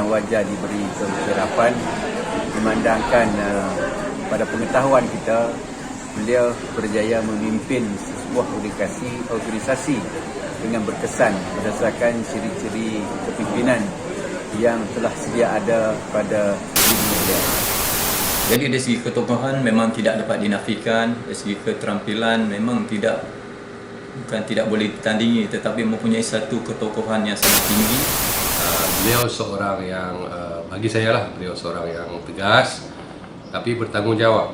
Sang Wajar diberi keharapan, memandangkan pada pengetahuan kita, beliau berjaya memimpin sebuah organisasi dengan berkesan berdasarkan ciri-ciri kepimpinan yang telah sedia ada pada diri beliau. Jadi dari segi ketokohan memang tidak dapat dinafikan, dari segi keterampilan memang bukan tidak boleh ditandingi, tetapi mempunyai satu ketokohan yang sangat tinggi. Beliau seorang yang, bagi saya lah, beliau seorang yang tegas tapi bertanggungjawab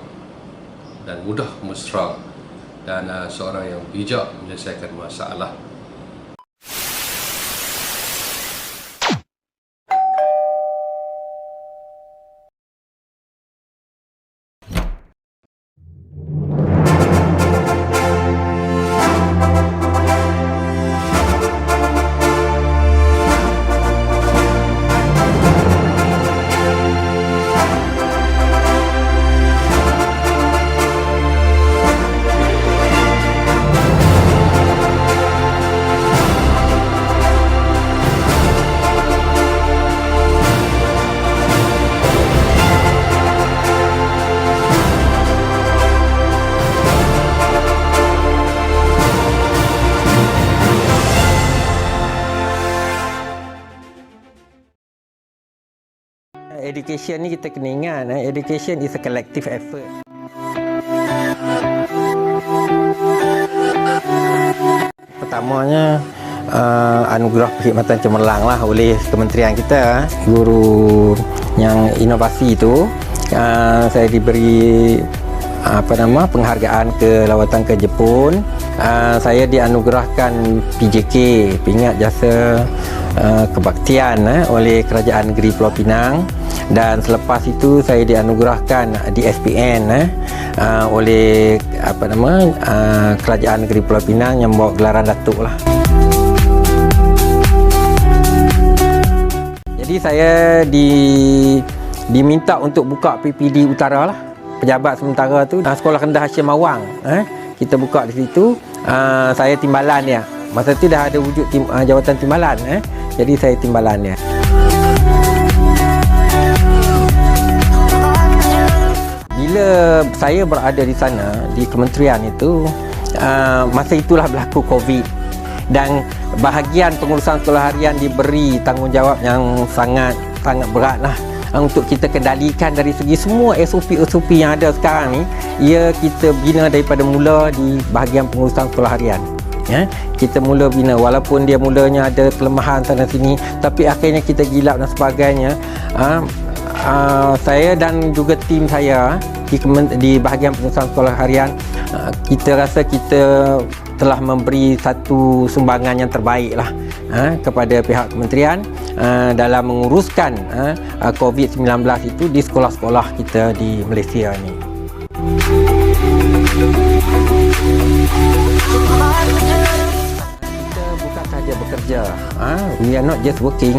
dan mudah mesra, dan seorang yang bijak menyelesaikan masalah. Education ni kita kena ingat, education is a collective effort. Pertamanya anugerah perkhidmatan cemerlang lah oleh kementerian kita. Guru yang inovasi itu saya diberi penghargaan ke lawatan ke Jepun. Saya dianugerahkan PJK, Pingat Jasa Kebaktian oleh Kerajaan Negeri Pulau Pinang, dan selepas itu saya dianugerahkan di SPN oleh Kerajaan Negeri Pulau Pinang yang membawa gelaran Datuk lah. Jadi saya diminta untuk buka PPD Utara lah, pejabat sementara tu, Sekolah Rendah Hashim Mawang. Kita buka di situ. Saya timbalan dia. Masa tu dah ada wujud jawatan timbalan. Jadi saya timbalan dia. Bila saya berada di sana, di kementerian itu, masa itulah berlaku COVID, dan bahagian pengurusan sekolah harian diberi tanggungjawab yang sangat berat lah untuk kita kendalikan dari segi semua SOP yang ada sekarang ni. Ia kita bina daripada mula di bahagian pengurusan sekolah harian. Kita mula bina, walaupun dia mulanya ada kelemahan sana sini, tapi akhirnya kita gilap dan sebagainya. Saya dan juga tim saya di bahagian pengurusan sekolah harian, kita rasa kita telah memberi satu sumbangan yang terbaik lah kepada pihak kementerian dalam menguruskan COVID-19 itu di sekolah-sekolah kita di Malaysia ni. Kita bukan sahaja bekerja, we are not just working,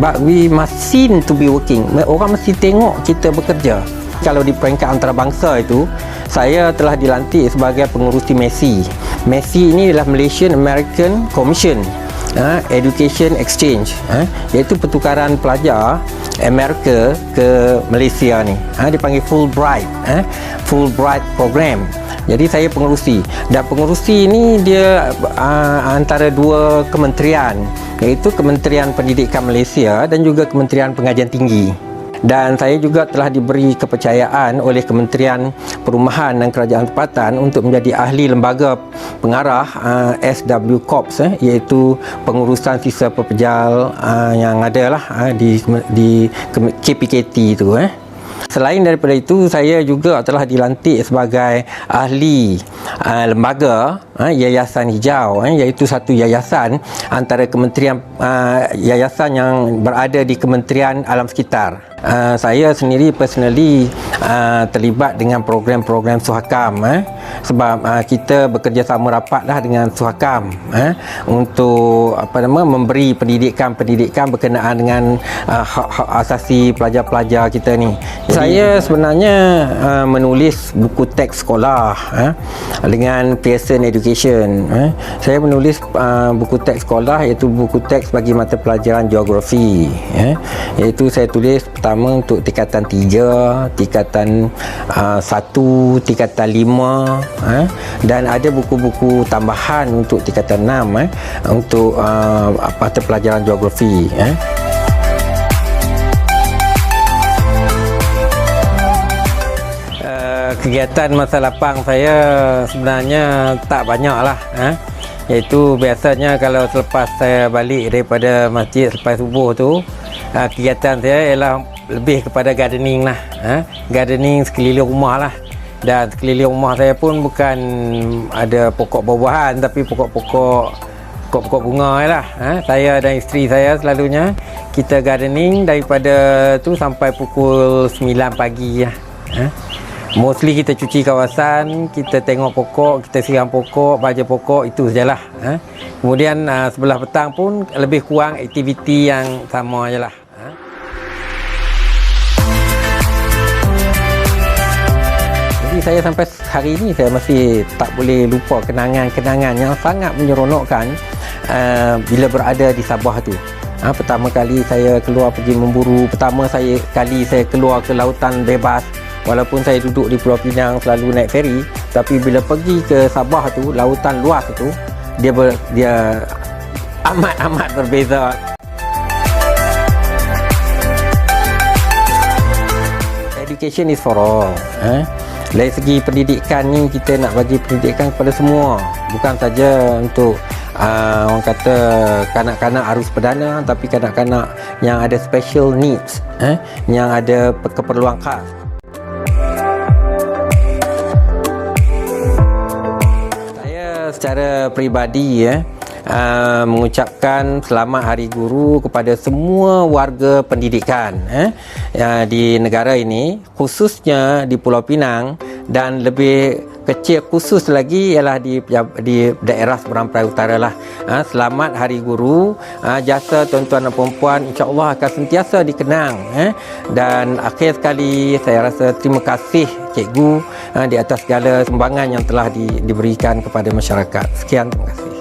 but we must seen to be working. Orang mesti tengok kita bekerja. Kalau di peringkat antarabangsa itu, saya telah dilantik sebagai pengurusi MESI. MESI ini adalah Malaysian American Commission Education Exchange, iaitu pertukaran pelajar Amerika ke Malaysia ni. Dipanggil Fulbright program. Jadi saya pengurusi, dan pengurusi ini dia antara dua kementerian, iaitu Kementerian Pendidikan Malaysia dan juga Kementerian Pengajian Tinggi. Dan saya juga telah diberi kepercayaan oleh Kementerian Perumahan dan Kerajaan Tempatan untuk menjadi ahli lembaga pengarah SW Corps, iaitu pengurusan sisa pepejal yang ada lah di KPKT itu. Selain daripada itu, saya juga telah dilantik sebagai ahli lembaga Yayasan Hijau, iaitu satu yayasan antara kementerian yayasan yang berada di Kementerian Alam Sekitar. Saya sendiri personally terlibat dengan program-program Suhakam sebab kita bekerjasama rapatlah dengan Suhakam untuk memberi pendidikan berkenaan dengan hak-hak asasi pelajar-pelajar kita ni. Saya sebenarnya menulis buku teks sekolah dengan Pearson Education. Saya menulis buku teks sekolah, iaitu buku teks bagi mata pelajaran geografi, iaitu saya tulis pertama untuk tingkatan 3, tingkatan 1, tingkatan 5, dan ada buku-buku tambahan untuk tingkatan 6 untuk mata pelajaran geografi. Kegiatan masa lapang saya sebenarnya tak banyak lah, iaitu biasanya kalau selepas saya balik daripada masjid selepas subuh tu, kegiatan saya ialah lebih kepada gardening lah, gardening sekeliling rumah lah. Dan sekeliling rumah saya pun bukan ada pokok buah-buahan, tapi pokok bunga lah. Saya dan isteri saya selalunya kita gardening daripada tu sampai pukul 9 pagi lah. Mostly kita cuci kawasan, kita tengok pokok, kita siram pokok, baja pokok, itu sajalah. Kemudian sebelah petang pun lebih kurang aktiviti yang sama je lah. Jadi saya sampai hari ini saya masih tak boleh lupa kenangan-kenangan yang sangat menyeronokkan bila berada di Sabah tu. Pertama kali saya keluar pergi memburu, pertama kali saya keluar ke lautan bebas. Walaupun saya duduk di Pulau Pinang selalu naik feri, tapi bila pergi ke Sabah tu, lautan luas tu, dia amat berbeza. Education is for all. Dari segi pendidikan ni, kita nak bagi pendidikan kepada semua, bukan saja untuk orang kata kanak-kanak arus perdana, tapi kanak-kanak yang ada special needs, yang ada keperluan khas. Secara peribadi mengucapkan selamat Hari Guru kepada semua warga pendidikan di negara ini, khususnya di Pulau Pinang, dan lebih kecil khusus lagi ialah di daerah Seberang Perai Utara lah. Selamat Hari Guru. Jasa tuan-tuan dan puan-puan insya-Allah akan sentiasa dikenang. Dan akhir sekali saya rasa terima kasih cikgu di atas segala sumbangan yang telah diberikan kepada masyarakat. Sekian, terima kasih.